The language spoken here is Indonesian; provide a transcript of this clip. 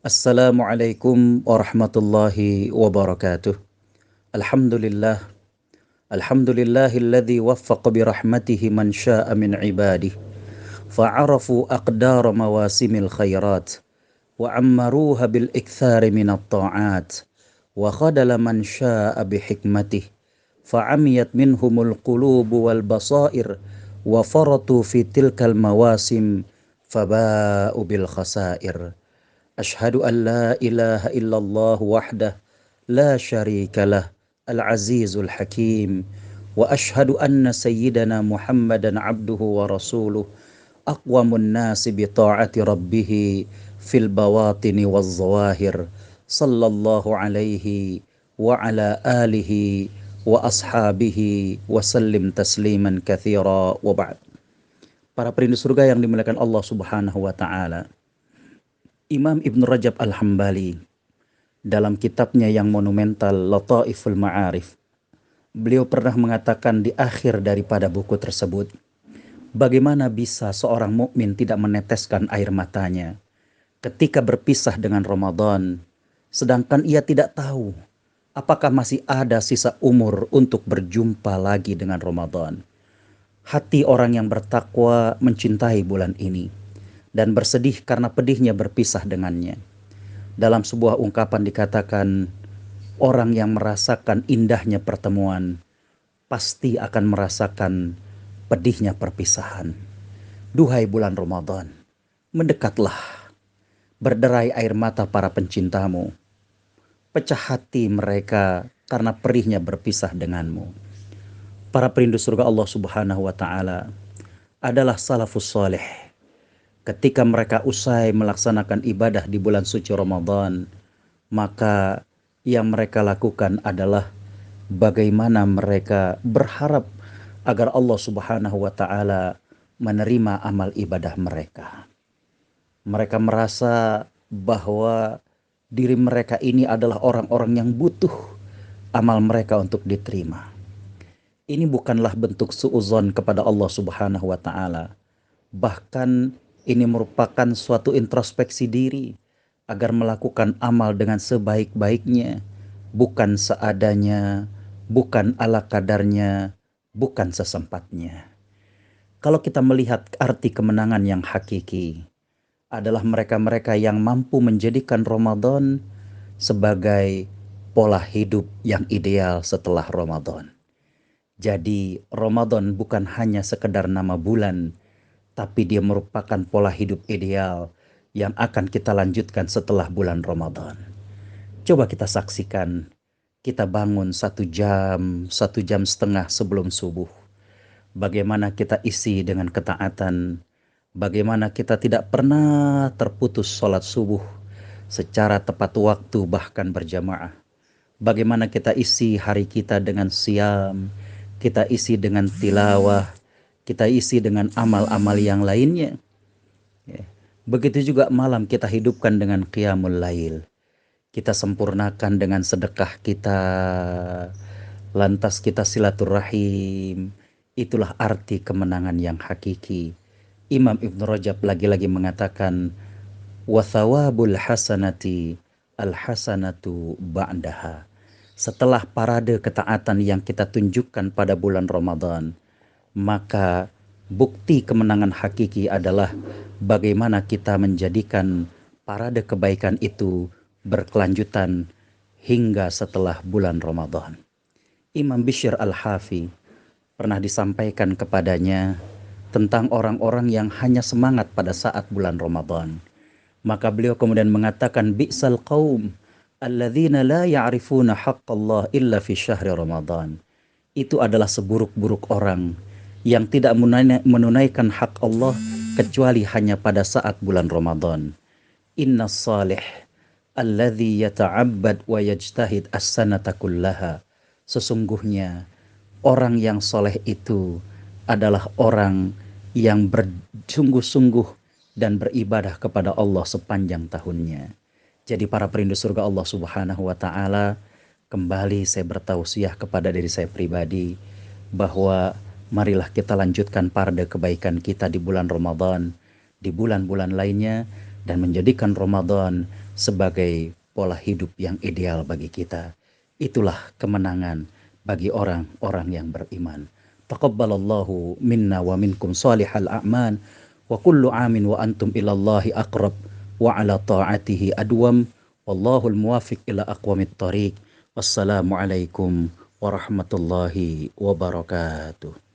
Assalamualaikum warahmatullahi wabarakatuh. Alhamdulillah. Alhamdulillahilladzi waffaqa birahmatihi man syaa min ibadih. Fa'arafu aqdara mawasimil khairat. Wa ammaruha bil ikthari minat ta'at. Wa khadala man syaa bihikmatih. Fa'amiyat minhumul qulubu wal basair. Wa faratu fi tilkal mawasim. Faba'u bil khasair. أشهد أن لا إله إلا الله وحده لا شريك له العزيز الحكيم وأشهد أن سيدنا محمدا عبده ورسوله أقوم الناس بطاعة ربه في البواطن والظواهر صلى الله عليه وعلى آله وأصحابه وسلم تسليما كثيرا وبعد. Para perindu surga yang dimuliakan Allah Subhanahu wa taala. Imam Ibn Rajab Al-Hambali dalam kitabnya yang monumental Lataiful Ma'arif, beliau pernah mengatakan di akhir daripada buku tersebut, bagaimana bisa seorang mukmin tidak meneteskan air matanya ketika berpisah dengan Ramadan, sedangkan ia tidak tahu apakah masih ada sisa umur untuk berjumpa lagi dengan Ramadan. Hati orang yang bertakwa mencintai bulan ini dan bersedih karena pedihnya berpisah dengannya. Dalam sebuah ungkapan dikatakan, orang yang merasakan indahnya pertemuan pasti akan merasakan pedihnya perpisahan. Duhai bulan Ramadan, mendekatlah, berderai air mata para pencintamu, pecah hati mereka karena perihnya berpisah denganmu. Para perindu surga Allah Subhanahu wa taala adalah salafus saleh. Ketika mereka usai melaksanakan ibadah di bulan suci Ramadan, maka yang mereka lakukan adalah bagaimana mereka berharap agar Allah Subhanahu wa taala menerima amal ibadah mereka. Mereka merasa bahwa diri mereka ini adalah orang-orang yang butuh amal mereka untuk diterima. Ini bukanlah bentuk suudzon kepada Allah Subhanahu wa taala. Bahkan ini merupakan suatu introspeksi diri agar melakukan amal dengan sebaik-baiknya, bukan seadanya, bukan ala kadarnya, bukan sesempatnya. Kalau kita melihat arti kemenangan yang hakiki, adalah mereka-mereka yang mampu menjadikan Ramadan sebagai pola hidup yang ideal setelah Ramadan. Jadi Ramadan bukan hanya sekedar nama bulan, tapi dia merupakan pola hidup ideal yang akan kita lanjutkan setelah bulan Ramadan. Coba kita saksikan, kita bangun 1 jam, 1 jam setengah sebelum subuh. Bagaimana kita isi dengan ketaatan, bagaimana kita tidak pernah terputus sholat subuh secara tepat waktu bahkan berjamaah. Bagaimana kita isi hari kita dengan siam, kita isi dengan tilawah, kita isi dengan amal-amal yang lainnya. Begitu juga malam kita hidupkan dengan qiyamul lail. Kita sempurnakan dengan sedekah kita. Lantas kita silaturahim. Itulah arti kemenangan yang hakiki. Imam Ibn Rajab lagi-lagi mengatakan, wa thawabul hasanati al-hasanatu ba'daha. Setelah parade ketaatan yang kita tunjukkan pada bulan Ramadan, maka bukti kemenangan hakiki adalah bagaimana kita menjadikan parade kebaikan itu berkelanjutan hingga setelah bulan Ramadan. Imam Bishr Al-Hafi pernah disampaikan kepadanya tentang orang-orang yang hanya semangat pada saat bulan Ramadan. Maka beliau kemudian mengatakan, bi'sal qaum alladzina la ya'rifuna haqqallah illa fi syahri Ramadan. Itu adalah seburuk-buruk orang yang tidak menunaikan hak Allah kecuali hanya pada saat bulan Ramadan. Inna salih alladhi yata'abbad wa yajtahid as-sanata kullaha. Sesungguhnya orang yang soleh itu adalah orang yang bersungguh-sungguh dan beribadah kepada Allah sepanjang tahunnya. Jadi para perindu surga Allah Subhanahu wa taala, kembali saya bertausiah kepada diri saya pribadi bahwa marilah kita lanjutkan parade kebaikan kita di bulan Ramadan, di bulan-bulan lainnya, dan menjadikan Ramadan sebagai pola hidup yang ideal bagi kita. Itulah kemenangan bagi orang-orang yang beriman. Taqabbalallahu minna wa minkum salihal a'man wa kullu amin wa antum ilallahi aqrab wa ala ta'atihi adwam wallahul muwafiq ila aqwamit thariq. Wassalamualaikum warahmatullahi wabarakatuh.